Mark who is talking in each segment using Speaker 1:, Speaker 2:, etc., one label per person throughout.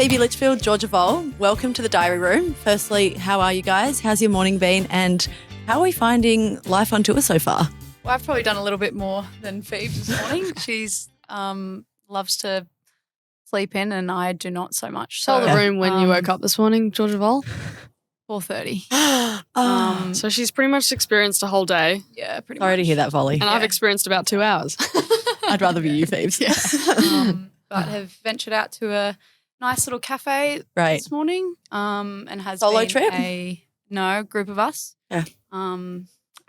Speaker 1: Phoebe Litchfield, Georgia Voll. Welcome to the Diary Room. Firstly, how are you guys? How's your morning been? And how are we finding life on tour so far?
Speaker 2: Well, I've probably done a little bit more than Phoebe this morning. She's loves to sleep in and I do not so much.
Speaker 3: Tell
Speaker 2: So,
Speaker 3: the room when you woke up this morning, Georgia Vol.
Speaker 2: 4:30.
Speaker 3: So she's pretty much experienced a whole day.
Speaker 2: Yeah, pretty
Speaker 1: Sorry
Speaker 2: much.
Speaker 1: to hear that, Volley.
Speaker 3: And I've experienced about 2 hours.
Speaker 1: I'd rather be you, Phoebes.
Speaker 2: But have ventured out to a nice little cafe this morning and has
Speaker 1: Solo
Speaker 2: been
Speaker 1: trip?
Speaker 2: a group of us.
Speaker 1: Yeah.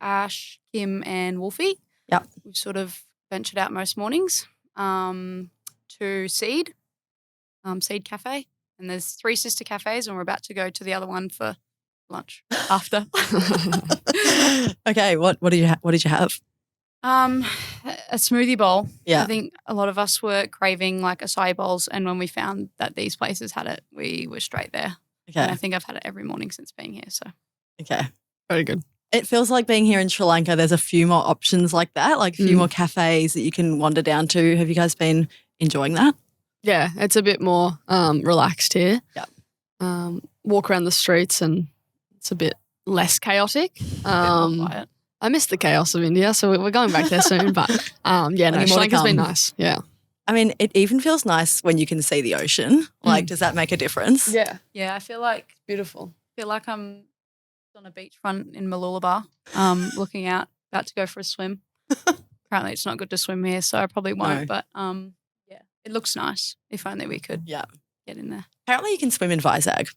Speaker 2: Ash, Kim and Wolfie.
Speaker 1: Yep.
Speaker 2: We've sort of ventured out most mornings to Seed Cafe. And there's 3 sister cafes and we're about to go to the other one for lunch after.
Speaker 1: Okay, what did you have?
Speaker 2: A smoothie bowl.
Speaker 1: Yeah.
Speaker 2: I think a lot of us were craving like acai bowls, and when we found that these places had it, we were straight there.
Speaker 1: Okay.
Speaker 2: And I think I've had it every morning since being here. So
Speaker 1: Okay.
Speaker 3: Very good.
Speaker 1: It feels like being here in Sri Lanka, there's a few more options like that, like a few more cafes that you can wander down to. Have you guys been enjoying that?
Speaker 3: Yeah, it's a bit more relaxed here.
Speaker 1: Yep.
Speaker 3: Walk around the streets and it's a bit less chaotic.
Speaker 2: quiet.
Speaker 3: I miss the chaos of India, so we're going back there soon. But Sri Lanka's been nice. Yeah.
Speaker 1: I mean, it even feels nice when you can see the ocean. Like, does that make a difference?
Speaker 3: Yeah.
Speaker 2: Yeah, I feel like
Speaker 3: Beautiful.
Speaker 2: I'm on a beachfront in Mooloolaba, looking out, about to go for a swim. Apparently it's not good to swim here, so I probably won't.
Speaker 1: No.
Speaker 2: But yeah, it looks nice. If only we could
Speaker 1: Yeah.
Speaker 2: get in there.
Speaker 1: Apparently you can swim in Vizag.
Speaker 3: Okay.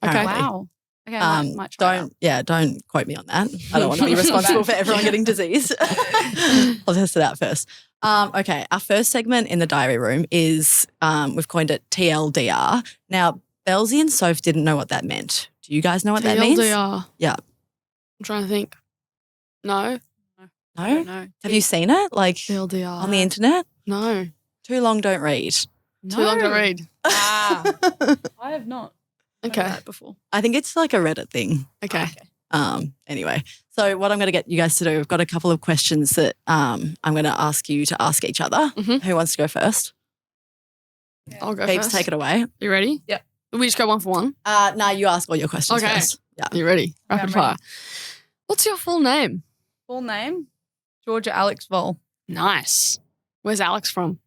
Speaker 1: Apparently.
Speaker 2: Wow. Okay, I might try it
Speaker 1: Don't quote me on that. I don't want to be responsible for everyone getting disease. I'll test it out first. Okay, our first segment in the diary room is we've coined it TLDR. Now, Belzy and Soph didn't know what that meant. Do you guys know what that means?
Speaker 3: TLDR.
Speaker 1: Yeah.
Speaker 3: I'm trying to think. No.
Speaker 1: No?
Speaker 2: No.
Speaker 1: Have you seen it? Like
Speaker 3: TLDR.
Speaker 1: on the internet?
Speaker 3: No.
Speaker 1: Too long, don't read.
Speaker 3: Too long to read.
Speaker 2: I have not heard
Speaker 3: Okay.
Speaker 2: that before.
Speaker 1: I think it's like a Reddit thing.
Speaker 3: Okay.
Speaker 1: Anyway, so what I'm going to get you guys to do, I've got a couple of questions that I'm going to ask you to ask each other.
Speaker 3: Mhm.
Speaker 1: Who wants to go first?
Speaker 3: I'll go
Speaker 1: Phoebes,
Speaker 3: first.
Speaker 1: take it away.
Speaker 3: You ready?
Speaker 2: Yep.
Speaker 3: We just go one for one.
Speaker 1: No, you ask all your questions
Speaker 3: Okay.
Speaker 1: first. Yeah.
Speaker 3: You ready? Rapid
Speaker 2: I'm
Speaker 3: fire.
Speaker 2: ready.
Speaker 3: What's your full name?
Speaker 2: Full name? Georgia Alex Voll.
Speaker 3: Nice. Where's Alex from?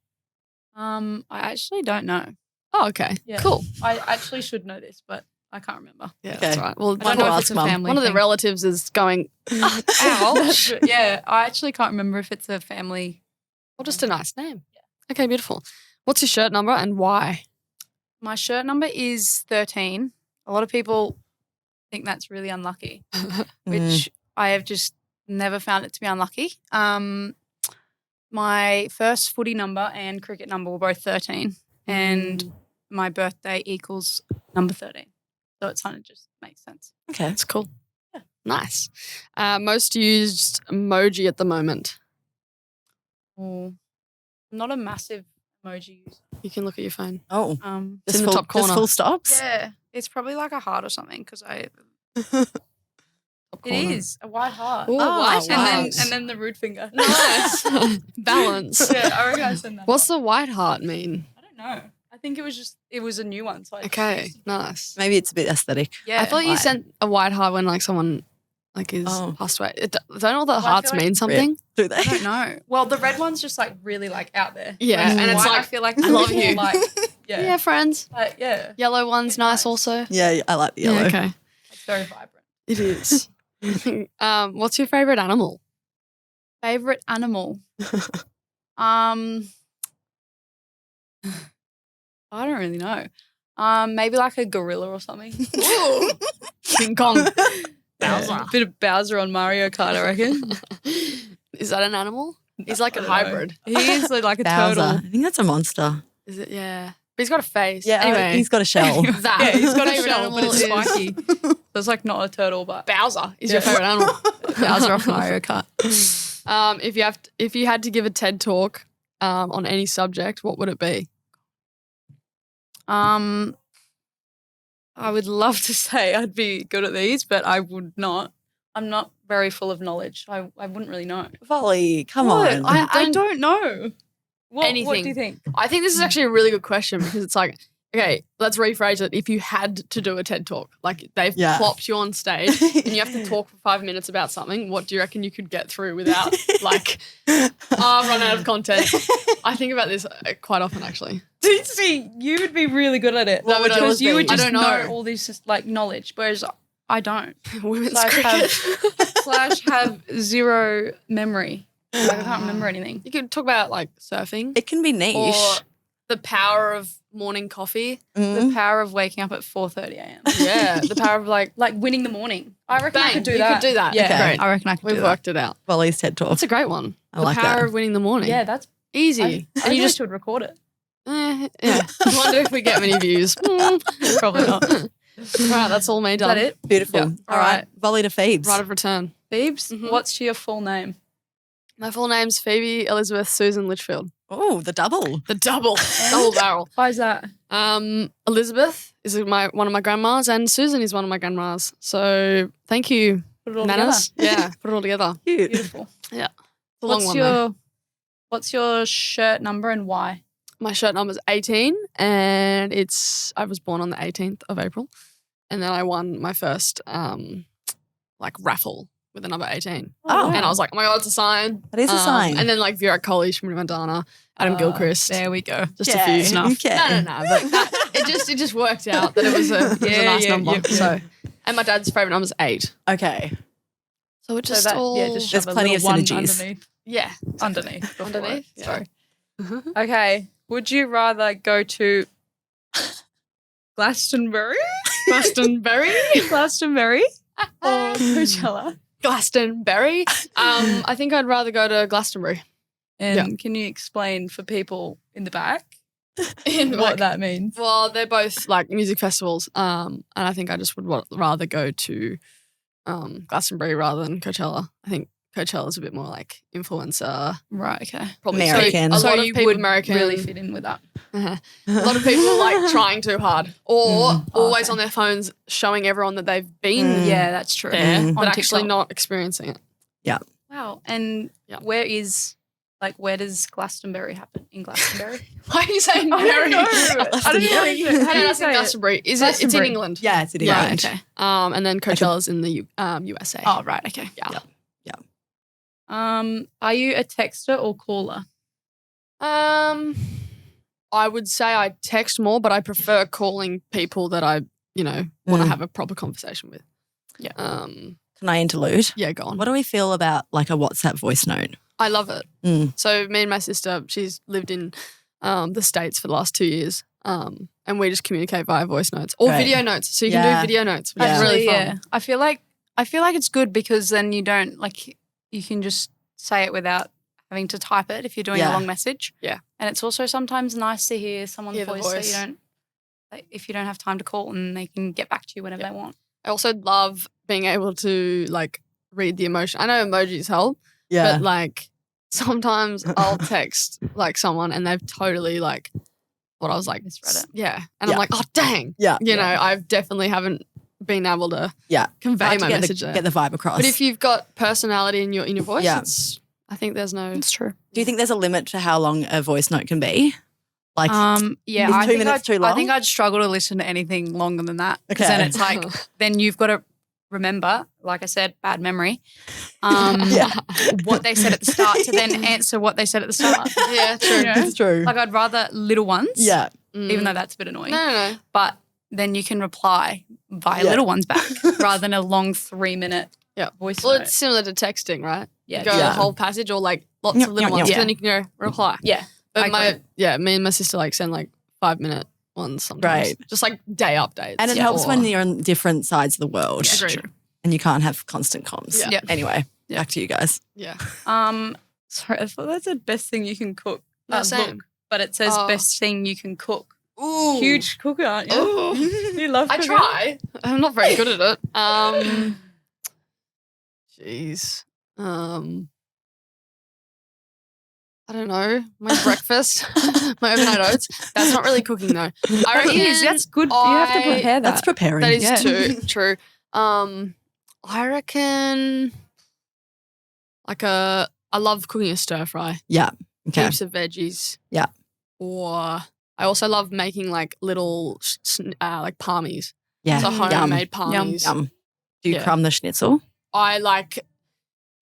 Speaker 2: I actually don't know.
Speaker 3: Oh, okay.
Speaker 2: Yeah.
Speaker 3: Cool.
Speaker 2: I actually should know this, but I can't remember.
Speaker 3: Yeah,
Speaker 1: Okay.
Speaker 3: that's all right. Well,
Speaker 2: I
Speaker 1: One
Speaker 2: don't
Speaker 1: to
Speaker 2: know if
Speaker 1: ask
Speaker 2: it's a
Speaker 1: Mum.
Speaker 2: family
Speaker 3: one of the
Speaker 2: thing.
Speaker 3: relatives is going, ouch.
Speaker 2: Yeah, I actually can't remember if it's a family.
Speaker 3: Well, just a nice name. Okay, beautiful. What's your shirt number and why?
Speaker 2: My shirt number is 13. A lot of people think that's really unlucky, which I have just never found it to be unlucky. My first footy number and cricket number were both 13, and my birthday equals number 13. So it kind of just makes sense.
Speaker 1: Okay.
Speaker 3: That's cool.
Speaker 2: Yeah.
Speaker 3: Nice. Most used emoji at the moment.
Speaker 2: Oh, I'm not a massive emoji user.
Speaker 3: You can look at your phone.
Speaker 1: Oh,
Speaker 3: It's in the top corner.
Speaker 1: Just full stops?
Speaker 2: Yeah, it's probably like a heart or something because
Speaker 3: Top
Speaker 2: it
Speaker 3: corner.
Speaker 2: is a white heart.
Speaker 3: Ooh, white
Speaker 2: and
Speaker 3: heart.
Speaker 2: then the rude finger.
Speaker 3: Nice. Balance.
Speaker 2: Yeah, I reckon I send that.
Speaker 3: What's the white heart mean?
Speaker 2: I don't know. I think it was a new one. So I just
Speaker 3: Okay,
Speaker 2: used it.
Speaker 3: nice.
Speaker 1: Maybe it's a bit aesthetic.
Speaker 2: Yeah.
Speaker 3: I thought you
Speaker 1: white.
Speaker 3: sent a white heart when like someone like is
Speaker 1: Oh.
Speaker 3: passed away. Don't all the
Speaker 2: I
Speaker 3: hearts
Speaker 2: feel like-
Speaker 3: mean something?
Speaker 1: Do they?
Speaker 2: I don't know. Well, the red one's just like really like out there.
Speaker 3: Yeah,
Speaker 2: Whereas
Speaker 3: and
Speaker 2: the
Speaker 3: it's
Speaker 2: white,
Speaker 3: like,
Speaker 2: I feel like
Speaker 3: I love
Speaker 2: more
Speaker 3: you.
Speaker 2: Like, yeah,
Speaker 3: Yeah, friends.
Speaker 2: like, yeah,
Speaker 3: Yellow one's
Speaker 2: It's
Speaker 3: nice
Speaker 2: nice.
Speaker 3: also.
Speaker 1: Yeah, I like the yellow.
Speaker 3: Yeah, okay.
Speaker 2: it's very vibrant.
Speaker 3: It is. What's your favourite animal?
Speaker 2: Favorite animal? I don't really know. Maybe like a gorilla or something.
Speaker 3: King Kong.
Speaker 2: Yeah, bit of Bowser on Mario Kart, I reckon.
Speaker 3: Is that an animal? He's like a
Speaker 2: I don't know.
Speaker 3: hybrid.
Speaker 2: He is like a
Speaker 1: Bowser.
Speaker 2: turtle.
Speaker 1: I think that's a monster.
Speaker 3: Is it? Yeah. But he's got a face.
Speaker 1: Yeah,
Speaker 3: Anyway.
Speaker 1: he's got a shell.
Speaker 3: that.
Speaker 2: Yeah, he's got a
Speaker 3: Favourite
Speaker 2: shell, but it's
Speaker 3: animal is-
Speaker 2: spiky. So it's like not a turtle, but
Speaker 3: Bowser is your
Speaker 2: Yeah.
Speaker 3: favourite animal.
Speaker 2: Bowser off Mario Kart.
Speaker 3: If you had to give a TED talk on any subject, what would it be?
Speaker 2: I would love to say I'd be good at these, but I would not. I'm not very full of knowledge. I wouldn't really know.
Speaker 1: Volley, come
Speaker 2: What?
Speaker 1: on.
Speaker 2: I don't know. What
Speaker 3: Anything.
Speaker 2: do you think?
Speaker 3: I think this is actually a really good question because it's like Okay, let's rephrase it. If you had to do a TED Talk, like they've plopped you on stage and you have to talk for 5 minutes about something, what do you reckon you could get through without like, I've run out of content? I think about this quite often, actually.
Speaker 4: See, you would be really good at it.
Speaker 1: What would yours
Speaker 4: you
Speaker 1: be?
Speaker 4: would just
Speaker 3: I don't know.
Speaker 4: all this like knowledge, whereas I don't.
Speaker 3: Women's
Speaker 4: Slash
Speaker 3: cricket.
Speaker 4: have zero memory. Like, I can't remember anything.
Speaker 3: You could talk about like surfing
Speaker 1: It can be niche.
Speaker 3: or the power of morning coffee.
Speaker 4: The power of waking up at 4:30 a.m.
Speaker 3: Yeah, the power of like
Speaker 4: Like winning the morning. I reckon I
Speaker 3: bang,
Speaker 4: could do
Speaker 3: you
Speaker 4: that.
Speaker 3: could do that.
Speaker 4: Yeah,
Speaker 1: Okay.
Speaker 3: Great.
Speaker 4: I reckon I could
Speaker 3: We've
Speaker 4: do that.
Speaker 3: worked it out.
Speaker 1: Volley's TED Talk.
Speaker 3: That's a great one.
Speaker 1: I like
Speaker 3: the power
Speaker 1: that.
Speaker 3: of winning the morning.
Speaker 4: Yeah, that's
Speaker 3: Easy.
Speaker 4: I
Speaker 3: and you
Speaker 4: really
Speaker 3: just
Speaker 4: should record it.
Speaker 3: yeah. I wonder if we get many views.
Speaker 4: Probably not.
Speaker 3: Right, that's all me
Speaker 4: Is
Speaker 3: done.
Speaker 4: that it?
Speaker 1: Beautiful.
Speaker 3: Yeah.
Speaker 1: All right. Volley to Phoebes.
Speaker 3: Right of return.
Speaker 4: Phoebes,
Speaker 3: Mhm.
Speaker 4: what's your full name?
Speaker 3: My full name's Phoebe Elizabeth Susan Litchfield.
Speaker 1: Oh, the double.
Speaker 3: The double barrel.
Speaker 4: Why is that?
Speaker 3: Elizabeth is one of my grandmas, and Susan is one of my grandmas. So thank you,
Speaker 4: Put it all
Speaker 3: Nanas. Yeah, put it all together.
Speaker 1: Cute.
Speaker 4: Beautiful.
Speaker 3: It's a long
Speaker 4: What's
Speaker 3: one,
Speaker 4: your
Speaker 3: though.
Speaker 4: What's your shirt number and why?
Speaker 3: My shirt number's 18, and I was born on the 18th of April, and then I won my first like raffle with the number 18.
Speaker 1: Oh.
Speaker 3: And I was like, oh my God, it's a sign.
Speaker 1: That is a sign.
Speaker 3: And then like Virat Kohli, Shmurti Mandana, Adam Gilchrist.
Speaker 4: There we go.
Speaker 3: Just
Speaker 1: Yeah,
Speaker 3: a few.
Speaker 1: okay.
Speaker 3: No. But it just worked out that it was a nice number.
Speaker 4: yeah.
Speaker 3: So, and my dad's favorite number is 8.
Speaker 1: Okay.
Speaker 3: So it just
Speaker 4: So that,
Speaker 3: all
Speaker 4: just
Speaker 1: There's
Speaker 4: shove a
Speaker 1: plenty of
Speaker 4: little one
Speaker 1: synergies.
Speaker 4: underneath.
Speaker 3: yeah.
Speaker 4: Underneath. before
Speaker 3: Underneath,
Speaker 4: it.
Speaker 3: yeah.
Speaker 4: Sorry. Okay. Would you rather go to Glastonbury?
Speaker 3: Glastonbury.
Speaker 4: Glastonbury or Coachella?
Speaker 3: Glastonbury. I think I'd rather go to Glastonbury.
Speaker 4: And can you explain for people in the back
Speaker 3: In
Speaker 4: what
Speaker 3: like,
Speaker 4: that means?
Speaker 3: well, they're both like music festivals. And I think I just would rather go to Glastonbury rather than Coachella. I think Coachella's a bit more like influencer.
Speaker 4: Right. Okay.
Speaker 3: Probably
Speaker 1: American.
Speaker 3: So, a
Speaker 4: So
Speaker 3: lot of
Speaker 4: you
Speaker 3: people
Speaker 4: would
Speaker 3: American
Speaker 4: really fit in with that.
Speaker 3: A lot of people are like trying too hard or always
Speaker 4: okay.
Speaker 3: on their phones showing everyone that they've been
Speaker 4: Yeah, that's true.
Speaker 3: there,
Speaker 4: On
Speaker 3: but actually
Speaker 4: TikTok.
Speaker 3: not experiencing it.
Speaker 4: Wow. And
Speaker 3: Yeah.
Speaker 4: where does Glastonbury happen? In Glastonbury?
Speaker 3: Why are you saying
Speaker 4: I don't know. I don't know.
Speaker 3: How do you say
Speaker 4: say it?
Speaker 3: Glastonbury? Is it? It's in
Speaker 4: Glastonbury.
Speaker 3: England.
Speaker 1: Yeah, it's in
Speaker 3: Yeah,
Speaker 1: England.
Speaker 4: okay.
Speaker 3: And then Coachella's in the USA.
Speaker 4: Oh, right. Okay.
Speaker 3: yeah.
Speaker 4: Are you a texter or caller?
Speaker 3: I would say I text more, but I prefer calling people that I, want to have a proper conversation with.
Speaker 4: Yeah.
Speaker 1: Can I interlude?
Speaker 3: Yeah, go on.
Speaker 1: What do we feel about like a WhatsApp voice note?
Speaker 3: I love it.
Speaker 1: Mm.
Speaker 3: So me and my sister, she's lived in the States for the last 2 years. And we just communicate via voice notes or
Speaker 1: Great.
Speaker 3: video notes. So you
Speaker 1: Yeah.
Speaker 3: can do video notes, which is really fun.
Speaker 4: Yeah. I feel like it's good because then you don't you can just say it without having to type it if you're doing
Speaker 1: Yeah.
Speaker 4: a long message.
Speaker 3: Yeah.
Speaker 4: And it's also sometimes nice to hear someone's
Speaker 3: Hear the
Speaker 4: voice, so
Speaker 3: voice.
Speaker 4: you don't if you don't have time to call and they can get back to you whenever
Speaker 3: Yeah.
Speaker 4: they want.
Speaker 3: I also love being able to like read the emotion. I know emojis help,
Speaker 1: Yeah.
Speaker 3: but like sometimes I'll text like someone and they've totally like what I was like.
Speaker 4: Misread it.
Speaker 3: Yeah. And
Speaker 1: Yeah.
Speaker 3: I'm like, oh, dang.
Speaker 1: Yeah.
Speaker 3: You know, I've definitely haven't been able to convey
Speaker 1: Hard to
Speaker 3: my
Speaker 1: get
Speaker 3: message
Speaker 1: the,
Speaker 3: there.
Speaker 1: get the vibe across.
Speaker 3: But if you've got personality in your voice,
Speaker 1: Yeah.
Speaker 3: I think there's no.
Speaker 4: It's true.
Speaker 1: do you think there's a limit to how long a voice note can be? Like,
Speaker 4: Yeah,
Speaker 1: is
Speaker 4: I
Speaker 1: 2
Speaker 4: think
Speaker 1: minutes too
Speaker 4: I
Speaker 1: long?
Speaker 4: think I'd struggle to listen to anything longer than that. 'Cause
Speaker 1: Okay.
Speaker 4: then it's like, then you've got to remember, like I said, bad memory, what they said at the start to then answer what they said at the start.
Speaker 3: Yeah, true.
Speaker 4: You know?
Speaker 1: it's true.
Speaker 4: Like I'd rather little ones,
Speaker 1: yeah.
Speaker 4: even though that's a bit annoying.
Speaker 3: No.
Speaker 4: But then you can reply via
Speaker 1: Yeah.
Speaker 4: little ones back rather than a long 3-minute
Speaker 3: Yeah.
Speaker 4: voice
Speaker 3: Well,
Speaker 4: note.
Speaker 3: it's similar to texting, right?
Speaker 4: Yeah,
Speaker 3: You go
Speaker 1: Yeah.
Speaker 3: the whole passage or like lots
Speaker 1: Yep,
Speaker 3: of little
Speaker 1: yep,
Speaker 3: ones,
Speaker 4: yep.
Speaker 3: then you can go reply.
Speaker 4: yeah.
Speaker 3: But
Speaker 4: I
Speaker 3: me and my sister like send like 5-minute ones sometimes.
Speaker 1: Right.
Speaker 3: Just like day updates.
Speaker 1: And it
Speaker 4: Yeah.
Speaker 1: helps
Speaker 3: Or-
Speaker 1: when you're on different sides of the world
Speaker 4: Yeah,
Speaker 3: Agreed.
Speaker 4: true.
Speaker 1: and you can't have constant comms.
Speaker 3: Yeah.
Speaker 4: Yeah.
Speaker 1: Anyway,
Speaker 4: Yeah.
Speaker 1: back to you guys.
Speaker 3: Yeah.
Speaker 4: Sorry, I thought that's the best thing you can cook.
Speaker 3: No, same.
Speaker 4: Look, but it says
Speaker 3: Oh.
Speaker 4: best thing you can cook.
Speaker 3: Ooh.
Speaker 4: Huge cooker, aren't you?
Speaker 3: Ooh.
Speaker 4: You love
Speaker 3: I
Speaker 4: cooking?
Speaker 3: try. I'm not very good at it. Jeez. I don't know. My breakfast, my overnight oats. That's not really cooking though. I
Speaker 4: That
Speaker 3: reckon
Speaker 4: is. That's good. You have to prepare that.
Speaker 1: That's preparing.
Speaker 3: that is
Speaker 4: Yeah.
Speaker 3: too true. I reckon I love cooking a stir fry.
Speaker 1: Yeah. Okay.
Speaker 3: Heaps of veggies.
Speaker 1: Yeah.
Speaker 3: Or I also love making like little like palmies.
Speaker 1: Yeah.
Speaker 3: So homemade palmies.
Speaker 1: Yum. Do you crumb the schnitzel?
Speaker 3: I like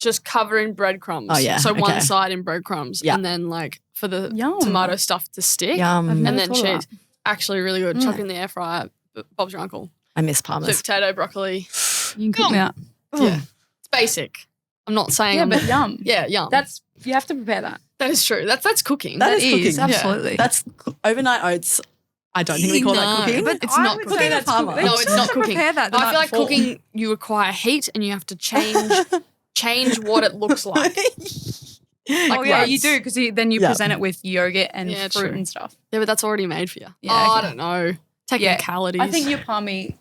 Speaker 3: just cover in breadcrumbs.
Speaker 1: Oh, yeah.
Speaker 3: So
Speaker 1: Okay.
Speaker 3: one side in breadcrumbs.
Speaker 1: Yeah.
Speaker 3: And then like for the tomato stuff to stick.
Speaker 1: Yum.
Speaker 3: And then cheese. Actually really good. Chuck in the air fryer. Bob's your uncle.
Speaker 1: I miss parmas.
Speaker 3: Sweet potato, broccoli.
Speaker 4: You can cook me out.
Speaker 3: Yeah. It's basic. I'm not saying.
Speaker 4: Yeah, but yum.
Speaker 3: Yeah, yum.
Speaker 4: You have to prepare that.
Speaker 3: That is true. That's cooking.
Speaker 1: That is cooking.
Speaker 4: absolutely.
Speaker 1: That's overnight oats. I don't think we call that cooking.
Speaker 3: But it's not cooking.
Speaker 1: Cooking a parma.
Speaker 3: No, it's not cooking.
Speaker 4: Prepare that the
Speaker 3: I
Speaker 4: night
Speaker 3: feel like
Speaker 4: before.
Speaker 3: cooking, you require heat and you have to change what it looks like.
Speaker 4: Oh, yeah,
Speaker 3: rice.
Speaker 4: you do because then you present it with yogurt and
Speaker 3: Yeah,
Speaker 4: fruit
Speaker 3: true.
Speaker 4: and stuff.
Speaker 3: Yeah, but that's already made for you.
Speaker 4: Yeah,
Speaker 3: I
Speaker 4: okay.
Speaker 3: don't know. Technicalities.
Speaker 4: I think your palmy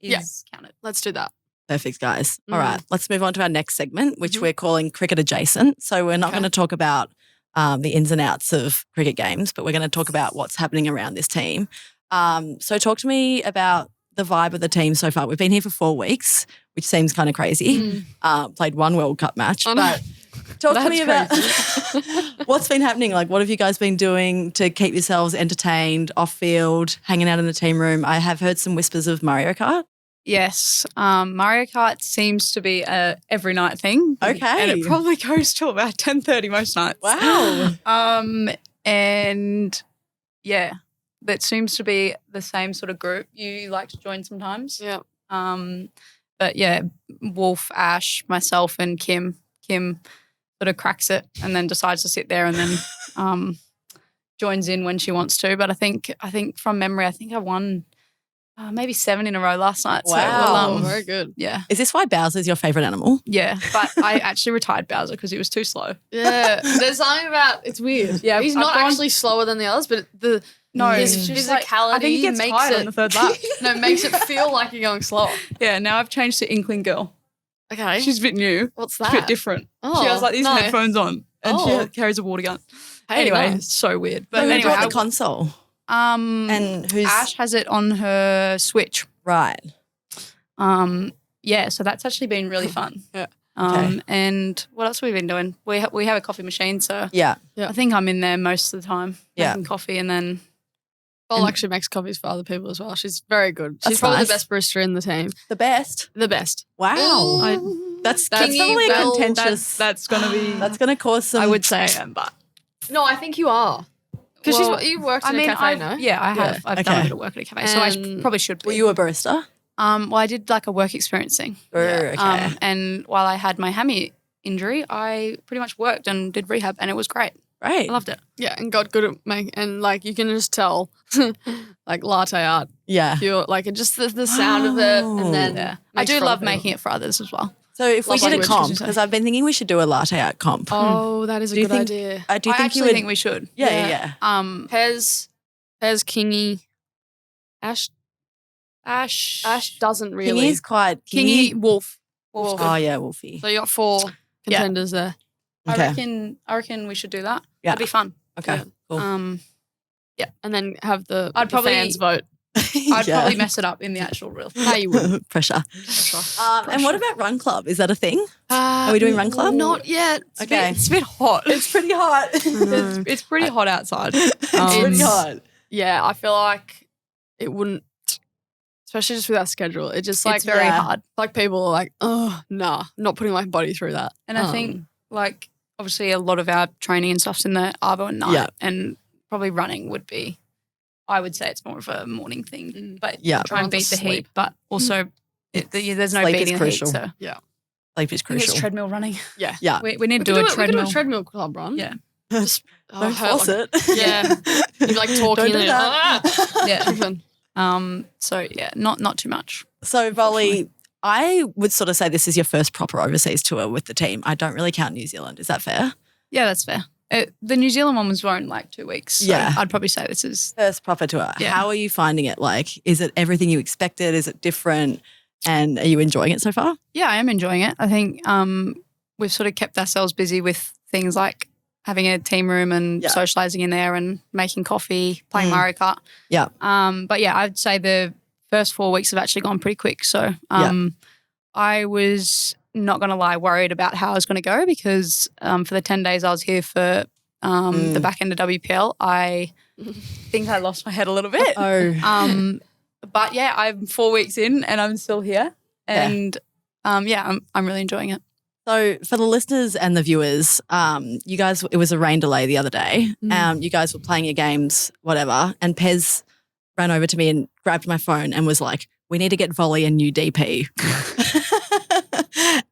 Speaker 4: is counted.
Speaker 3: Let's do that.
Speaker 1: Perfect, guys. All right, let's move on to our next segment, which we're calling cricket adjacent. So we're not going to talk about the ins and outs of cricket games, but we're going to talk about what's happening around this team. So talk to me about the vibe of the team so far. We've been here for 4 weeks, which seems kind of crazy. Played one World Cup match, but talk to me about what's been happening. Like, what have you guys been doing to keep yourselves entertained, off field, hanging out in the team room? I have heard some whispers of Mario Kart.
Speaker 4: Yes. Mario Kart seems to be a every night thing.
Speaker 1: Okay.
Speaker 4: And it probably goes till about 10:30 most nights.
Speaker 1: Wow.
Speaker 4: And yeah, that seems to be the same sort of group you like to join sometimes.
Speaker 3: Yeah.
Speaker 4: But yeah, Wolf, Ash, myself and Kim sort of cracks it and then decides to sit there and then joins in when she wants to. But I think from memory, I think I won maybe 7 in a row last night.
Speaker 1: Wow.
Speaker 4: So
Speaker 3: Very good.
Speaker 4: yeah.
Speaker 1: Is this why Bowser's your favourite animal?
Speaker 4: Yeah, but I actually retired Bowser because he was too slow.
Speaker 3: Yeah. There's something about it's weird.
Speaker 4: Yeah,
Speaker 3: He's
Speaker 4: I've
Speaker 3: not
Speaker 4: gone-
Speaker 3: actually slower than the others, but his
Speaker 4: just like,
Speaker 3: physicality
Speaker 4: I think he gets
Speaker 3: makes
Speaker 4: tired
Speaker 3: it
Speaker 4: on the third lap.
Speaker 3: makes it feel like you're going slower.
Speaker 4: Yeah, now I've changed to Inkling Girl.
Speaker 3: Okay.
Speaker 4: She's a bit new.
Speaker 3: What's
Speaker 4: It's a
Speaker 3: that?
Speaker 4: bit different.
Speaker 3: Oh,
Speaker 4: She has like these
Speaker 3: nice.
Speaker 4: headphones on and
Speaker 3: Oh.
Speaker 4: she carries a water gun.
Speaker 3: Hey,
Speaker 4: Anyway,
Speaker 3: nice.
Speaker 4: it's so weird. But
Speaker 1: But who
Speaker 4: anyway,
Speaker 1: brought the console? And who's
Speaker 4: Ash has it on her Switch.
Speaker 1: right?
Speaker 4: Yeah, so that's actually been really fun.
Speaker 3: Yeah.
Speaker 1: Okay.
Speaker 4: And what else have we been doing? We have a coffee machine, so
Speaker 1: Yeah.
Speaker 4: I think I'm in there most of the time
Speaker 1: Yeah.
Speaker 4: making coffee, and then
Speaker 3: Bol actually makes coffees for other people as well. She's very good. She's
Speaker 1: That's
Speaker 3: probably
Speaker 1: nice.
Speaker 3: the best barista in the team.
Speaker 1: The best.
Speaker 3: The best.
Speaker 1: Wow. That's probably a contentious.
Speaker 4: that's gonna be.
Speaker 1: That's going to cause some.
Speaker 4: I would say I am, but
Speaker 3: No, I think you are. Because
Speaker 4: Well,
Speaker 3: you worked in
Speaker 4: I mean,
Speaker 3: a cafe, no?
Speaker 4: yeah, I have. I've done a
Speaker 1: Okay.
Speaker 4: bit of work at a cafe, so I
Speaker 3: And
Speaker 4: probably should be.
Speaker 1: Were you a barista?
Speaker 4: Well, I did like a work experience thing.
Speaker 1: Okay.
Speaker 4: And while I had my hammy injury, I pretty much worked and did rehab, and it was great.
Speaker 1: Great.
Speaker 4: I loved it.
Speaker 3: Yeah, and got good at making, and like you can just tell, like latte art,
Speaker 1: Yeah.
Speaker 3: pure, like it just the sound of it, and then
Speaker 4: Yeah, I
Speaker 3: makes
Speaker 4: do
Speaker 3: for
Speaker 4: love
Speaker 3: other people.
Speaker 4: making it for others as well.
Speaker 1: So if we
Speaker 3: Love
Speaker 1: did a
Speaker 3: language,
Speaker 1: comp,
Speaker 4: did you say?
Speaker 1: because I've been thinking we should do a latte art comp.
Speaker 3: Oh, that is a
Speaker 1: Do you
Speaker 3: good
Speaker 1: think-
Speaker 3: idea.
Speaker 1: Do you
Speaker 4: I
Speaker 1: think
Speaker 4: actually
Speaker 1: you would?
Speaker 4: think we should.
Speaker 1: Yeah.
Speaker 3: Pez, Kingy, Ash doesn't really.
Speaker 1: Kingy's quite.
Speaker 4: Kingy, Wolf.
Speaker 3: Wolf.
Speaker 1: Oh yeah, Wolfie.
Speaker 3: So you got 4 contenders there.
Speaker 1: Okay.
Speaker 4: I reckon we should do that.
Speaker 1: Yeah.
Speaker 4: It'd be fun.
Speaker 1: Okay.
Speaker 3: Yeah.
Speaker 1: Cool.
Speaker 3: Yeah, and then have the
Speaker 4: I'd probably-
Speaker 3: fans vote.
Speaker 4: I'd
Speaker 1: Yeah.
Speaker 4: probably mess it up in the actual real thing.
Speaker 3: No, you wouldn't.
Speaker 1: Pressure. And what about Run Club? Is that a thing?
Speaker 3: Are
Speaker 1: we doing Run Club?
Speaker 3: Not yet.
Speaker 1: Okay.
Speaker 4: It's a bit hot.
Speaker 1: It's pretty hot.
Speaker 4: It's pretty hot outside.
Speaker 1: It's pretty hot.
Speaker 3: Yeah, I feel like it wouldn't, especially just with our schedule. It just like
Speaker 4: It's very
Speaker 1: Yeah.
Speaker 4: hard.
Speaker 3: like people are like, oh, nah, not putting my body through that.
Speaker 4: And I think like obviously a lot of our training and stuff's in the arvo and night,
Speaker 1: Yeah.
Speaker 4: and probably running would be. I would say it's more of a morning thing, but
Speaker 1: Yeah.
Speaker 4: try and beat
Speaker 3: Everyone's
Speaker 4: the heat.
Speaker 3: asleep.
Speaker 4: But also, there's no
Speaker 1: Sleep is
Speaker 4: beating the
Speaker 1: crucial.
Speaker 4: heat. So
Speaker 1: Sleep is
Speaker 4: I think it's
Speaker 1: crucial.
Speaker 4: treadmill running.
Speaker 3: yeah.
Speaker 1: Yeah.
Speaker 4: We need
Speaker 3: We
Speaker 4: to
Speaker 3: could
Speaker 4: do a
Speaker 3: we could
Speaker 4: treadmill.
Speaker 3: do a treadmill club run.
Speaker 4: Yeah.
Speaker 3: Just,
Speaker 1: Don't force it.
Speaker 3: Yeah. You'd be like talking
Speaker 1: Don't do
Speaker 3: and
Speaker 1: that.
Speaker 4: Yeah.
Speaker 3: tripping.
Speaker 4: So yeah, not too much.
Speaker 1: So, Volley, I would sort of say this is your first proper overseas tour with the team. I don't really count New Zealand. Is that fair?
Speaker 4: Yeah, that's fair. The New Zealand one was only like 2 weeks. So
Speaker 1: Yeah.
Speaker 4: I'd probably say this is.
Speaker 1: First proper tour.
Speaker 4: Yeah.
Speaker 1: How are you finding it? Like, is it everything you expected? Is it different? And are you enjoying it so far?
Speaker 4: Yeah, I am enjoying it. I think we've sort of kept ourselves busy with things like having a team room and
Speaker 1: Yeah.
Speaker 4: socialising in there and making coffee, playing Mario Kart.
Speaker 1: Yeah.
Speaker 4: But yeah, I'd say the first 4 weeks have actually gone pretty quick. So I was not going to lie, worried about how I was going to go because for the 10 days I was here for
Speaker 2: the back end of WPL, I think I lost my head a little bit. But yeah, I'm 4 weeks in and I'm still here. And I'm really enjoying it.
Speaker 1: So for the listeners and the viewers, you guys, it was a rain delay the other day. You guys were playing your games, whatever, and Pez ran over to me and grabbed my phone and was like, we need to get Volley a new DP.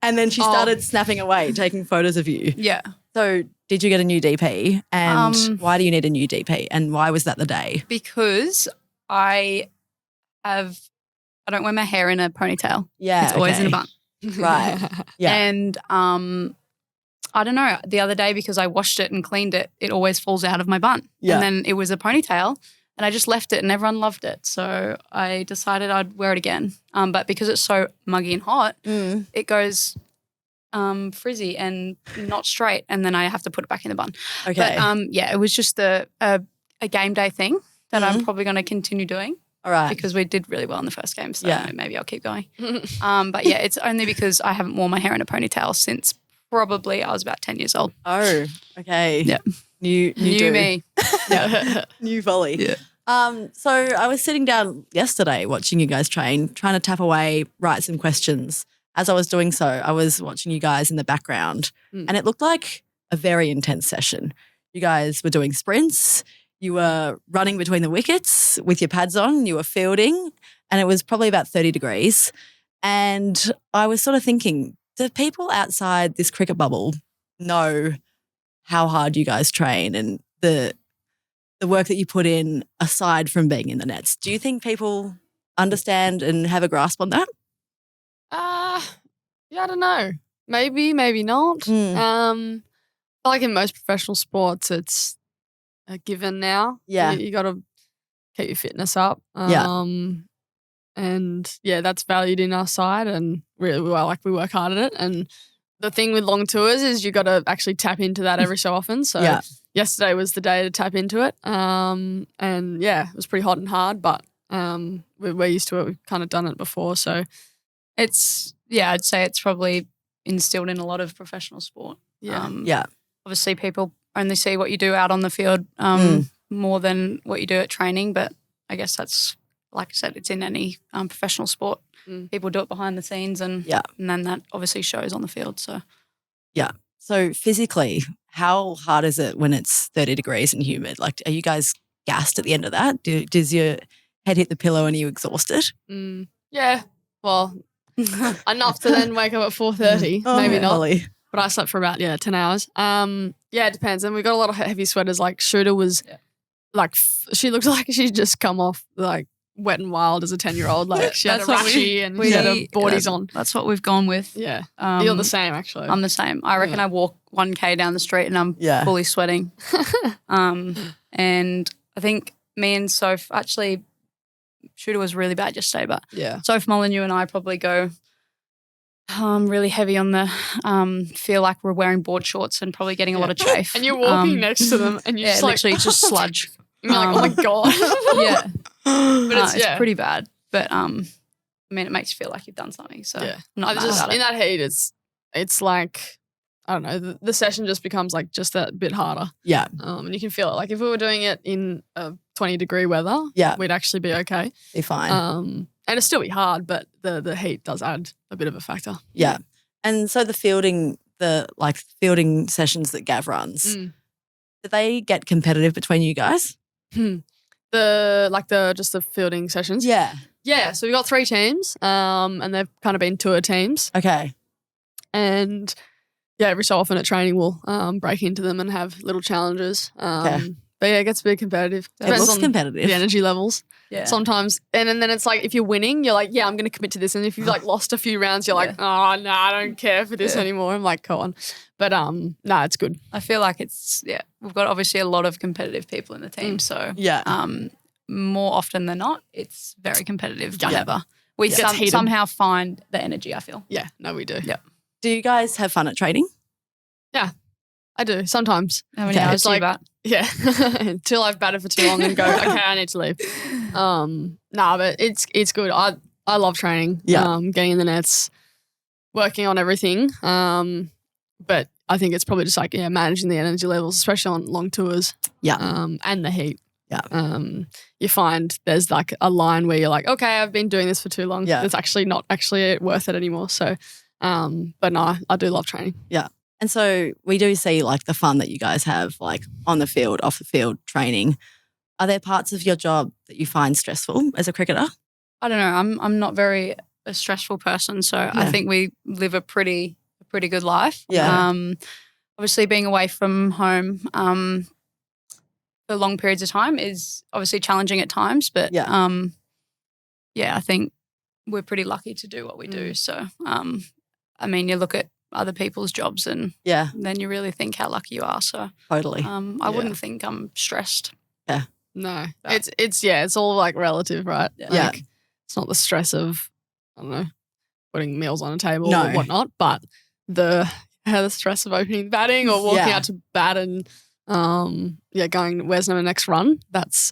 Speaker 1: And then she started snapping away, taking photos of you.
Speaker 2: Yeah.
Speaker 1: So did you get a new DP? And why do you need a new DP? And why was that the day?
Speaker 2: Because I don't wear my hair in a ponytail.
Speaker 1: Yeah.
Speaker 2: It's always in a bun.
Speaker 1: Right. Yeah.
Speaker 2: And I don't know, the other day because I washed it and cleaned it, it always falls out of my bun.
Speaker 1: Yeah.
Speaker 2: And then it was a ponytail and I just left it and everyone loved it. So I decided I'd wear it again. But because it's so muggy and hot, it goes frizzy and not straight, and then I have to put it back in the bun.
Speaker 1: Okay.
Speaker 2: But it was just a game day thing that I'm probably going to continue doing.
Speaker 1: All right.
Speaker 2: Because we did really well in the first game, so maybe I'll keep going. But yeah, it's only because I haven't worn my hair in a ponytail since probably I was about 10 years old.
Speaker 1: Oh, okay.
Speaker 2: Yeah.
Speaker 1: New
Speaker 2: me.
Speaker 1: Yeah. New Volley.
Speaker 2: Yeah.
Speaker 1: So I was sitting down yesterday watching you guys train, trying to tap away, write some questions. As I was doing so, I was watching you guys in the background and it looked like a very intense session. You guys were doing sprints. You were running between the wickets with your pads on, you were fielding, and it was probably about 30 degrees. And I was sort of thinking, do people outside this cricket bubble know how hard you guys train and the work that you put in aside from being in the nets? Do you think people understand and have a grasp on that?
Speaker 3: Yeah, I don't know. Maybe, maybe not. Like in most professional sports, it's a given now.
Speaker 1: Yeah.
Speaker 3: You got to keep your fitness up. And that's valued in our side, and really we work hard at it. And the thing with long tours is you got to actually tap into that every so often. So yesterday was the day to tap into it. And yeah, it was pretty hot and hard, but we're used to it. We've kind of done it before. So
Speaker 2: it's, I'd say it's probably instilled in a lot of professional sport. Obviously people only see what you do out on the field more than what you do at training, but I guess that's, like I said, it's in any professional sport. People do it behind the scenes and then that obviously shows on the field. So
Speaker 1: So physically, how hard is it when it's 30 degrees and humid? Like, are you guys gassed at the end of that? Does your head hit the pillow and are you exhausted?
Speaker 3: Yeah, well, enough to then wake up at 4:30. Maybe not.
Speaker 1: Molly.
Speaker 3: But I slept for about 10 hours. It depends. And we got a lot of heavy sweaters. Like Shooter was like, she looked like she'd just come off like Wet and Wild as a 10-year-old. Like she had a rashy and she had her boardies on.
Speaker 2: That's what we've gone with.
Speaker 3: Yeah. You're the same actually.
Speaker 2: I'm the same. I reckon I walk 1K down the street and I'm fully sweating. And I think me and Soph, actually Shooter was really bad yesterday, but Soph Molyneux and I probably go really heavy on the feel like we're wearing board shorts and probably getting a lot of chafe.
Speaker 3: And you're walking next to them and you're just like
Speaker 2: literally just sludge.
Speaker 3: You're like, oh my God.
Speaker 2: But it's pretty bad. But I mean, it makes you feel like you've done something. So I'm not mad about it.
Speaker 3: In that heat, it's like, I don't know, the session just becomes like just that bit harder.
Speaker 1: Yeah.
Speaker 3: And you can feel it. Like if we were doing it in 20-degree weather, we'd actually be okay.
Speaker 1: Be fine.
Speaker 3: And it'd still be hard, but the heat does add a bit of a factor.
Speaker 1: Yeah. And so the fielding sessions that Gav runs, do they get competitive between you guys?
Speaker 3: Just the fielding sessions?
Speaker 1: Yeah.
Speaker 3: Yeah. So we got 3 teams, and they've kind of been tour teams.
Speaker 1: Okay.
Speaker 3: And every so often at training we'll break into them and have little challenges. But it gets a bit competitive.
Speaker 1: It looks competitive.
Speaker 3: The energy levels.
Speaker 2: Yeah.
Speaker 3: Sometimes. And then it's like if you're winning, you're like, I'm going to commit to this. And if you've like lost a few rounds, you're like, oh, no, I don't care for this anymore. I'm like, go on. But it's good.
Speaker 2: I feel like it's, we've got obviously a lot of competitive people in the team. So more often than not, it's very competitive. Whenever. We somehow find the energy, I feel.
Speaker 3: Yeah, no, we do.
Speaker 2: Yeah.
Speaker 1: Do you guys have fun at training?
Speaker 3: Yeah, I do sometimes.
Speaker 2: How many hours do you bat?
Speaker 3: Yeah, until I've batted for too long and go, okay, I need to leave. But it's good. I love training. Getting in the nets, working on everything. But I think it's probably just like, managing the energy levels, especially on long tours.
Speaker 1: Yeah.
Speaker 3: And the heat.
Speaker 1: Yeah.
Speaker 3: You find there's like a line where you're like, okay, I've been doing this for too long.
Speaker 1: Yeah.
Speaker 3: It's actually not actually worth it anymore. So, but no, I do love training.
Speaker 1: Yeah. And so we do see like the fun that you guys have like on the field, off the field training. Are there parts of your job that you find stressful as a cricketer?
Speaker 2: I don't know. I'm not very a stressful person, so I think we live a pretty good life.
Speaker 1: Yeah.
Speaker 2: Obviously, being away from home for long periods of time is obviously challenging at times, but I think we're pretty lucky to do what we do. So, I mean, you look at other people's jobs and then you really think how lucky you are. So,
Speaker 1: totally.
Speaker 2: I wouldn't think I'm stressed.
Speaker 1: Yeah.
Speaker 3: No, it's all like relative, right? Like, it's not the stress of, I don't know, putting meals on a table or whatnot, but the stress of opening batting or walking out to bat and going, where's my next run? That's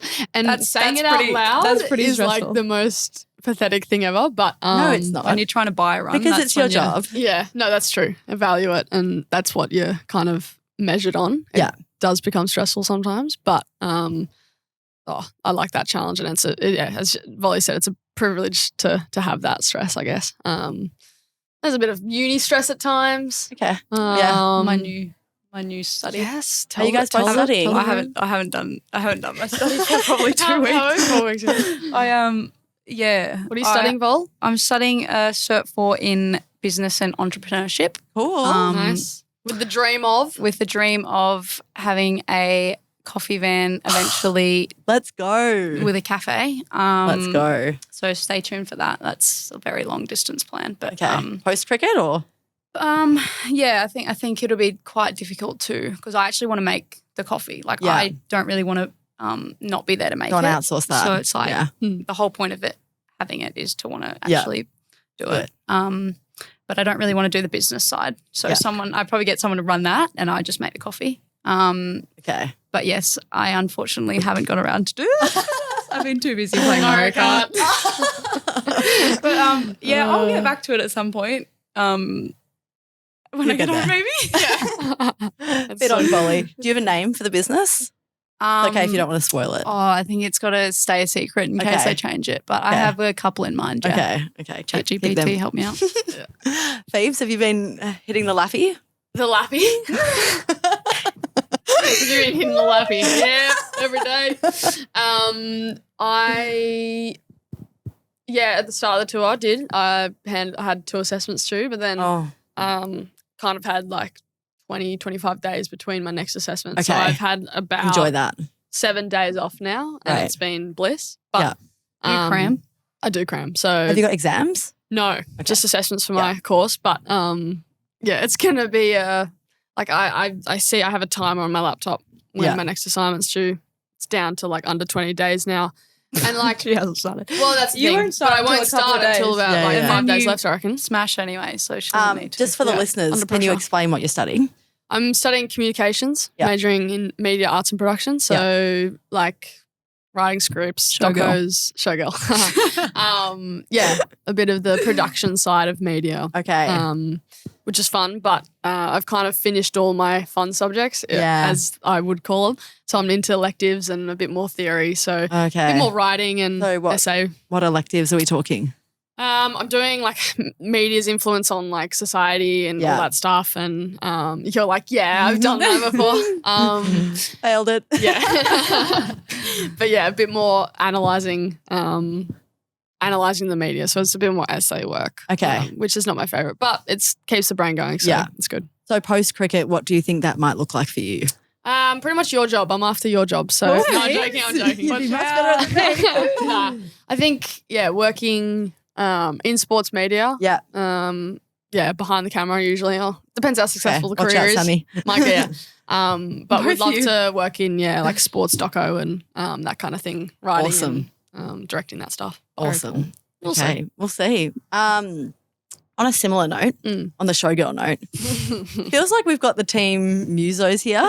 Speaker 3: saying it out loud
Speaker 2: that's pretty
Speaker 3: is
Speaker 2: stressful.
Speaker 3: like the most pathetic thing ever. But
Speaker 1: no, it's not.
Speaker 2: When you're trying to buy a run,
Speaker 1: because it's your job.
Speaker 3: Yeah, no, that's true. Evaluate, and that's what you're kind of measured on. It does become stressful sometimes, but I like that challenge, and as Volley said, it's a privilege to have that stress, I guess. There's a bit of uni stress at times.
Speaker 1: Okay.
Speaker 2: My new study.
Speaker 3: Yes.
Speaker 1: Are you guys both studying?
Speaker 2: I haven't done my study for probably 2 weeks.
Speaker 3: 4 weeks.
Speaker 2: What are
Speaker 3: you studying, Vol?
Speaker 2: I'm studying a Cert 4 in business and entrepreneurship.
Speaker 1: Cool.
Speaker 3: Nice. With the dream of having a coffee van eventually.
Speaker 1: Let's go.
Speaker 2: With a cafe.
Speaker 1: Let's go.
Speaker 2: So stay tuned for that. That's a very long distance plan. But
Speaker 1: post cricket or?
Speaker 2: I think it'll be quite difficult too, because I actually want to make the coffee. Like I don't really want to not be there to make it.
Speaker 1: Don't outsource that.
Speaker 2: So it's like the whole point of having it is to want to actually do it. But I don't really want to do the business side. So I'd probably get someone to run that and I just make the coffee.
Speaker 1: Okay.
Speaker 2: But yes, I unfortunately haven't got around to do that. I've been too busy playing Mario Kart. But I'll get back to it at some point. When I get home, maybe.
Speaker 1: Yeah. Bit on Volley. Do you have a name for the business? It's okay if you don't want to spoil it.
Speaker 2: Oh, I think it's got to stay a secret in case I change it. But I have a couple in mind. Yeah.
Speaker 1: Okay.
Speaker 2: ChatGPT, help me out.
Speaker 1: Phoebes, have you been hitting the lappy?
Speaker 3: The lappy? You've been hitting the lappy. Yeah, every day. At the start of the tour I did. I had 2 assessments due, but then kind of had like 20, 25 days between my next assessment.
Speaker 1: Okay.
Speaker 3: So I've had about
Speaker 1: Enjoy that.
Speaker 3: 7 days off now, and it's been bliss. But
Speaker 2: do you cram?
Speaker 3: I do cram. So
Speaker 1: have you got exams?
Speaker 3: No, just assessments for my course. But it's gonna be I see I have a timer on my laptop when my next assignment's due. It's down to like under 20 days now. And like
Speaker 2: she hasn't started.
Speaker 3: Well, that's the thing.
Speaker 2: Won't start,
Speaker 3: but I won't start until about 5 days left, I reckon.
Speaker 2: Smash anyway, so she doesn't need to.
Speaker 1: Just for the listeners, can you explain what you're studying?
Speaker 3: I'm studying communications, majoring in media, arts and production. So like writing scripts, docos, showgirl. A bit of the production side of media.
Speaker 1: Okay.
Speaker 3: Which is fun, but I've kind of finished all my fun subjects, as I would call them. So I'm into electives and a bit more theory. So a bit more writing and essay.
Speaker 1: What electives are we talking?
Speaker 3: I'm doing like media's influence on like society and all that stuff. And you're like, I've done that before.
Speaker 1: Failed it.
Speaker 3: Yeah. But a bit more analysing the media. So it's a bit more essay work.
Speaker 1: Okay.
Speaker 3: Which is not my favourite, but it keeps the brain going. So it's good.
Speaker 1: So post-cricket, what do you think that might look like for you?
Speaker 3: Pretty much your job. I'm after your job. So no, I'm joking.
Speaker 1: You'd be much better than me.
Speaker 3: Nah. I think, working in sports media.
Speaker 1: Yeah.
Speaker 3: Behind the camera usually. Depends how successful the
Speaker 1: Watch
Speaker 3: career
Speaker 1: out,
Speaker 3: is.
Speaker 1: Sammy.
Speaker 3: But we'd love to work in like sports doco and that kind of thing. Writing.
Speaker 1: Awesome.
Speaker 3: And directing that stuff.
Speaker 1: Awesome.
Speaker 3: Cool.
Speaker 1: We'll see. On a similar note, on the showgirl note, feels like we've got the team musos here.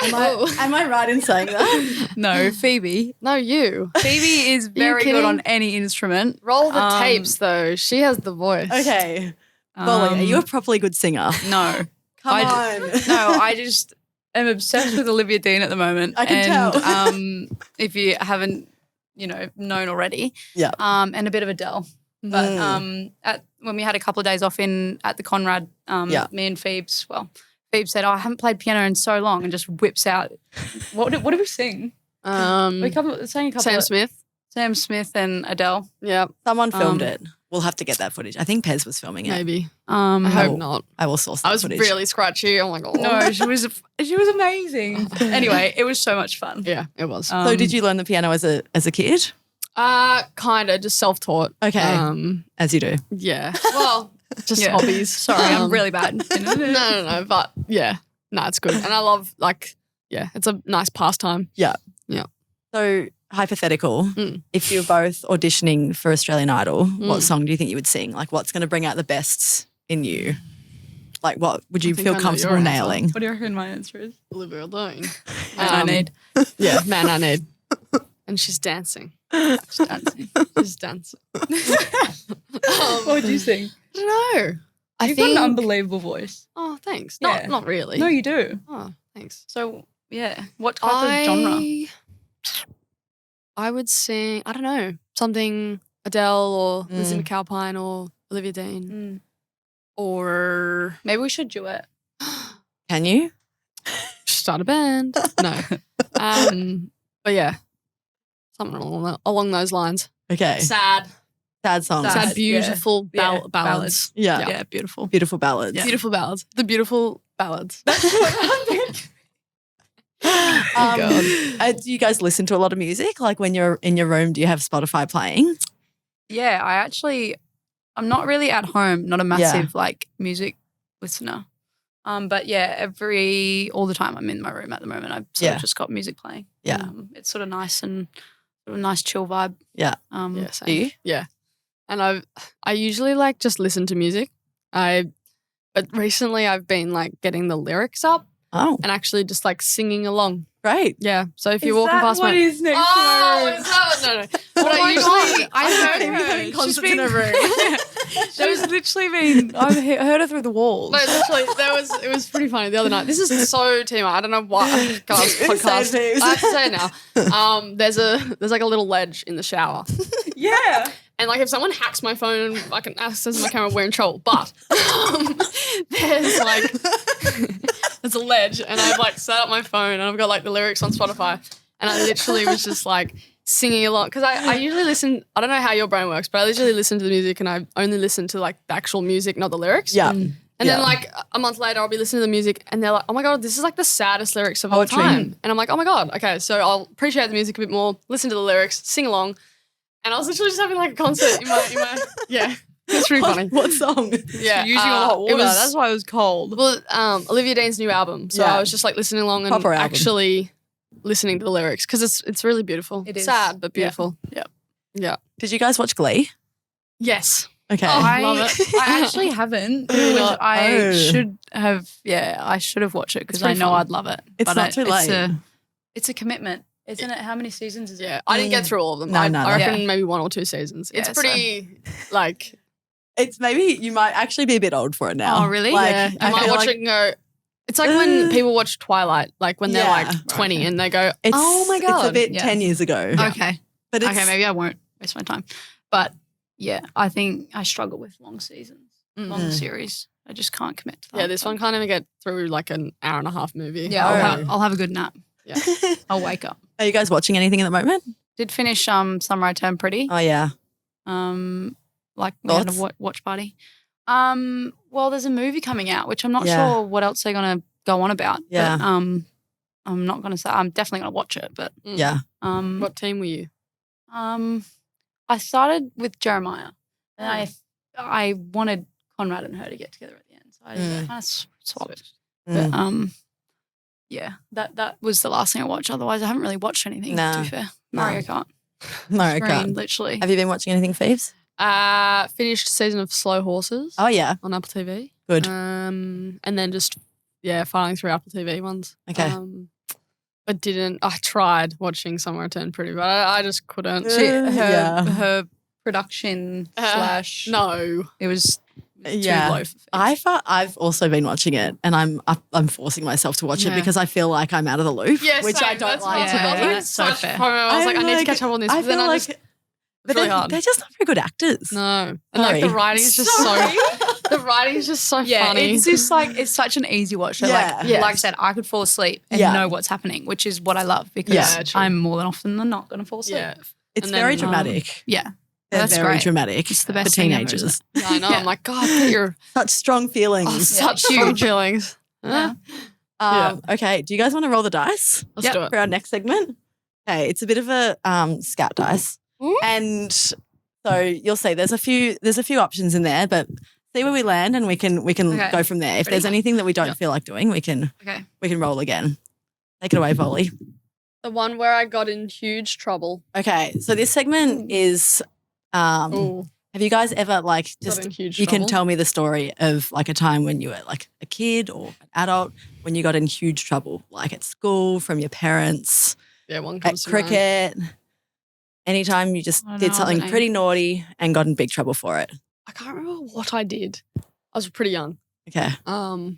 Speaker 1: Am I right in saying that?
Speaker 2: No, Phoebe.
Speaker 3: No, you.
Speaker 2: Phoebe is very good on any instrument.
Speaker 3: Roll the tapes though. She has the voice.
Speaker 1: Okay. Volley, are you a properly good singer?
Speaker 2: No.
Speaker 1: Come on.
Speaker 2: No, I just am obsessed with Olivia Dean at the moment.
Speaker 1: I can
Speaker 2: tell. If you haven't, known already.
Speaker 1: Yeah.
Speaker 2: And a bit of Adele. But when we had a couple of days off at the Conrad, me and Phoebe said, I haven't played piano in so long, and just whips out. What did we sing? Sang a couple Sam Smith and Adele.
Speaker 3: Yeah.
Speaker 1: Someone filmed it. We'll have to get that footage. I think Pez was filming it.
Speaker 3: Maybe. I hope not.
Speaker 1: I will source that
Speaker 3: I was
Speaker 1: footage.
Speaker 3: really scratchy. I'm like, oh.
Speaker 2: No, she was amazing. Anyway, it was so much fun.
Speaker 3: Yeah, it was.
Speaker 1: So did you learn the piano as a kid?
Speaker 3: Kind of, just self-taught.
Speaker 1: Okay. As you do.
Speaker 3: Yeah. Well, just hobbies.
Speaker 2: Sorry, I'm really bad.
Speaker 3: No. But yeah, no, it's good. And I love, it's a nice pastime.
Speaker 1: Yeah.
Speaker 3: Yeah.
Speaker 1: So hypothetical, if you're both auditioning for Australian Idol, what song do you think you would sing? Like, what's going to bring out the best in you? Like, what would you feel comfortable nailing?
Speaker 2: What do you reckon my answer is?
Speaker 3: Olivia Dean.
Speaker 2: Man I Need.
Speaker 3: Yeah, Man I Need. And she's dancing. She's dancing.
Speaker 2: What would you sing?
Speaker 3: I don't know.
Speaker 2: You've got an unbelievable voice.
Speaker 3: Oh, thanks.
Speaker 2: Yeah.
Speaker 3: Not really.
Speaker 2: No, you do.
Speaker 3: Oh, thanks.
Speaker 2: So, yeah. What type of genre?
Speaker 3: I would sing, I don't know, something Adele or Lizzie McAlpine or Olivia Dean. Or
Speaker 2: maybe we should duet.
Speaker 1: Can you?
Speaker 3: Start a band. No. But yeah, something along those lines.
Speaker 1: Okay.
Speaker 3: Sad Sad, beautiful ballads.
Speaker 1: Yeah.
Speaker 2: Yeah, beautiful.
Speaker 1: Beautiful ballads.
Speaker 3: Yeah. Beautiful ballads. The beautiful ballads.
Speaker 1: Do you guys listen to a lot of music? Like when you're in your room, do you have Spotify playing?
Speaker 2: Yeah, I'm not really at home, not a massive music listener. But yeah, all the time I'm in my room at the moment. I've sort of just got music playing.
Speaker 1: Yeah.
Speaker 2: It's sort of nice and sort of a nice chill vibe.
Speaker 1: Yeah.
Speaker 3: Same.
Speaker 1: Do you?
Speaker 3: Yeah. And I usually just listen to music. But recently I've been getting the lyrics up.
Speaker 1: Oh.
Speaker 3: And actually just singing along.
Speaker 1: Great.
Speaker 3: Yeah. So if you're walking past
Speaker 2: what is next to my room?
Speaker 3: Is that no. But I usually
Speaker 1: I heard her. In a room.
Speaker 2: She's literally been. I've heard her ththrough the walls.
Speaker 3: No, literally, it was pretty funny the other night. This is so TMI. I don't know why. Guys, podcast. I have to say it now. There's a little ledge in the shower.
Speaker 2: Yeah.
Speaker 3: And if someone hacks my phone and I can access my camera, we're in trouble. But there's there's a ledge, and I've set up my phone, and I've got the lyrics on Spotify, and I literally was just singing along because I usually listen. I don't know how your brain works, but I literally listen to the music, and I only listen to the actual music, not the lyrics.
Speaker 1: Yeah.
Speaker 3: And then a month later, I'll be listening to the music, and they're like, "Oh my god, this is the saddest lyrics of all time." And I'm like, "Oh my god, okay." So I'll appreciate the music a bit more, listen to the lyrics, sing along. And I was literally just having a concert in my yeah. It's really funny.
Speaker 1: What song?
Speaker 3: Yeah.
Speaker 2: Using all the hot water. That's why it was cold.
Speaker 3: Well, Olivia Dean's new album. So I was just listening along and actually listening to the lyrics because it's really beautiful.
Speaker 2: It is.
Speaker 3: Sad, but beautiful. Yeah.
Speaker 1: Did you guys watch Glee?
Speaker 3: Yes.
Speaker 1: Okay.
Speaker 3: I love it.
Speaker 2: I actually haven't. Which I should have. Yeah, I should have watched it because I know
Speaker 3: fun.
Speaker 2: I'd love it.
Speaker 1: It's not too late.
Speaker 2: It's a commitment. Isn't it? How many seasons is it?
Speaker 3: Yeah. I didn't get through all of them.
Speaker 1: No.
Speaker 3: I reckon maybe 1 or 2 seasons. It's pretty
Speaker 1: It's maybe you might actually be a bit old for it now.
Speaker 2: Oh, really?
Speaker 3: Yeah. You might watch it and go, it's when people watch Twilight, when they're 20 and they go, oh my God.
Speaker 1: It's a bit 10 years ago.
Speaker 2: Okay.
Speaker 1: But
Speaker 2: okay, maybe I won't waste my time. But yeah, I think I struggle with long seasons, long series. I just can't commit to that.
Speaker 3: Yeah, this one can't even get through an hour and a half movie.
Speaker 2: Yeah, I'll have a good nap. Yeah. I'll wake up.
Speaker 1: Are you guys watching anything at the moment?
Speaker 2: Did finish Summer I Turned Pretty.
Speaker 1: Oh, yeah.
Speaker 2: We had a watch party. Well, there's a movie coming out, which I'm not sure what else they're going to go on about.
Speaker 1: Yeah.
Speaker 2: But, I'm not going to say. I'm definitely going to watch it. But
Speaker 1: yeah.
Speaker 3: What team were you?
Speaker 2: I started with Jeremiah, and I wanted Conrad and her to get together at the end, so I kind of swapped. But yeah, that was the last thing I watched. Otherwise, I haven't really watched anything. To be fair, Mario Kart.
Speaker 1: Mario Kart,
Speaker 2: literally.
Speaker 1: Have you been watching anything, Phoebes?
Speaker 3: Finished season of Slow Horses.
Speaker 1: Oh yeah,
Speaker 3: on Apple TV.
Speaker 1: Good.
Speaker 3: And then just filing through Apple TV ones.
Speaker 1: Okay.
Speaker 3: I tried watching Somewhere I Turned Pretty, but I just couldn't.
Speaker 2: Her production slash.
Speaker 3: No.
Speaker 2: It was too low for
Speaker 1: I've also been watching it, and I'm forcing myself to watch it because I feel like I'm out of the loop, which I don't like to be.
Speaker 2: That's so fair.
Speaker 3: I was like, I need to catch up on this, but then I just.
Speaker 1: But they're just not very good actors.
Speaker 3: No. And like the writing is just the writing is just so funny.
Speaker 2: It's just like, it's such an easy watch. So like I said, I could fall asleep and know what's happening, which is what I love because I'm more than often than not going to fall asleep.
Speaker 1: Yeah. It's very dramatic.
Speaker 2: They're
Speaker 1: That's very dramatic.
Speaker 2: It's the best
Speaker 1: for teenagers.
Speaker 3: Yeah, I know. I'm like, God, you're
Speaker 1: such strong feelings.
Speaker 3: Such strong feelings.
Speaker 1: Okay. Do you guys want to roll the dice?
Speaker 3: Let's do it.
Speaker 1: For our next segment? Okay. It's a bit of a scout dice. And so you'll see there's a few options in there, but see where we land and we can go from there. If there's anything that we don't feel like doing, we can roll again. Take it away, Volley.
Speaker 3: The one where I got in huge trouble.
Speaker 1: Okay, so this segment is have you guys ever like just you can tell me the story of like a time when you were like a kid or an adult when you got in huge trouble, like at school, from your parents,
Speaker 3: one comes
Speaker 1: at cricket. Anytime you just did something pretty naughty and got in big trouble for it.
Speaker 3: I can't remember what I did. I was pretty young.
Speaker 1: Okay.
Speaker 3: And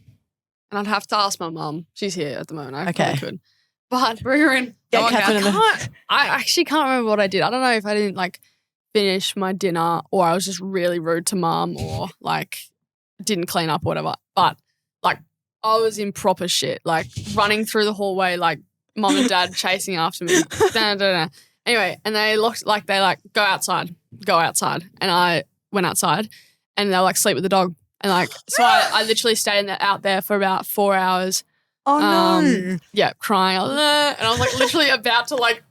Speaker 3: I'd have to ask my mum. She's here at the moment. I probably could. But
Speaker 2: bring her in.
Speaker 3: I actually can't remember what I did. I don't know if I didn't like finish my dinner or I was just really rude to mum or like didn't clean up or whatever. But like I was in proper shit, like running through the hallway, like mum and dad chasing after me. Anyway, and they looked like go outside. And I went outside and they were like sleep with the dog. And like, so I literally stayed out there for about 4 hours.
Speaker 1: Oh no.
Speaker 3: Yeah, crying. And I was like literally about to like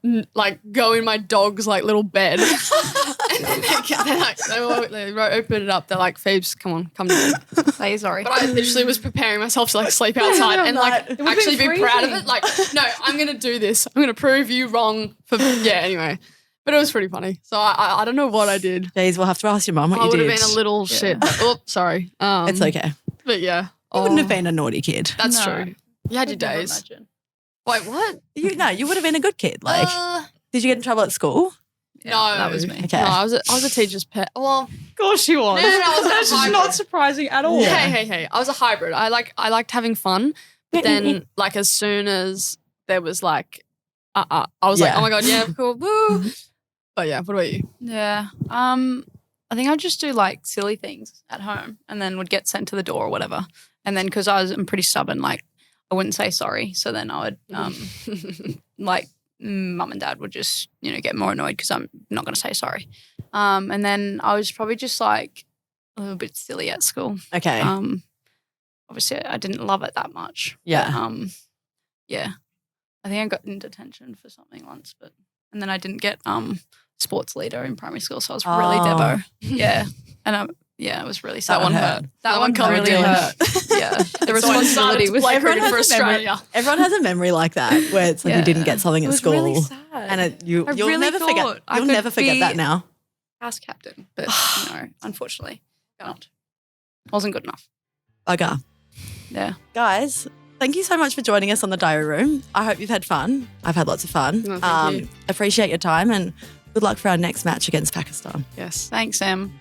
Speaker 3: go in my dog's like little bed. And then they opened it up. They're like, Phoebes, come to bed.
Speaker 2: Say sorry.
Speaker 3: But I literally was preparing myself to like sleep outside and like actually be proud of it. Like, no, I'm going to do this. I'm going to prove you wrong anyway. But it was pretty funny. So I don't know what I did.
Speaker 1: Jeez, we'll have to ask your mum what you did.
Speaker 3: I would have been a little shit. Oh, sorry.
Speaker 1: It's okay.
Speaker 3: But yeah.
Speaker 1: You wouldn't have been a naughty kid.
Speaker 3: That's true. You had your days. Wait, what?
Speaker 1: You would have been a good kid. Like, did you get in trouble at school?
Speaker 3: No,
Speaker 2: that was me.
Speaker 3: Okay. No, I was a teacher's pet. Well,
Speaker 2: of course she was.
Speaker 3: No,
Speaker 2: that's just not surprising at all.
Speaker 3: Yeah. Hey. I was a hybrid. I liked having fun. But then, like, as soon as there was like, I was like, oh my God, yeah, cool, woo. But yeah, what about you?
Speaker 2: Yeah. I think I'd just do like silly things at home and then would get sent to the door or whatever. And then because I'm pretty stubborn, like I wouldn't say sorry. So then I would like mum and dad would just, get more annoyed because I'm not going to say sorry. And then I was probably just like a little bit silly at school.
Speaker 1: Okay.
Speaker 2: Obviously I didn't love it that much.
Speaker 1: Yeah.
Speaker 2: But, yeah. I think I got in detention for something once, and then I didn't get sports leader in primary school, so I was really Devo. Yeah. And it was really sad.
Speaker 1: That one hurt.
Speaker 2: That one really hurt. Yeah. The responsibility was
Speaker 3: everyone for Australia.
Speaker 1: Everyone has a memory like that where it's like you didn't get something at school.
Speaker 2: Really sad.
Speaker 1: And you'll never forget. You'll never forget that now.
Speaker 2: House captain, but unfortunately, not. Wasn't good enough.
Speaker 1: Bugger.
Speaker 2: Yeah.
Speaker 1: Guys, thank you so much for joining us on the Diary Room. I hope you've had fun. I've had lots of fun.
Speaker 3: Thank you.
Speaker 1: Appreciate your time and good luck for our next match against Pakistan.
Speaker 3: Yes.
Speaker 2: Thanks, Sam.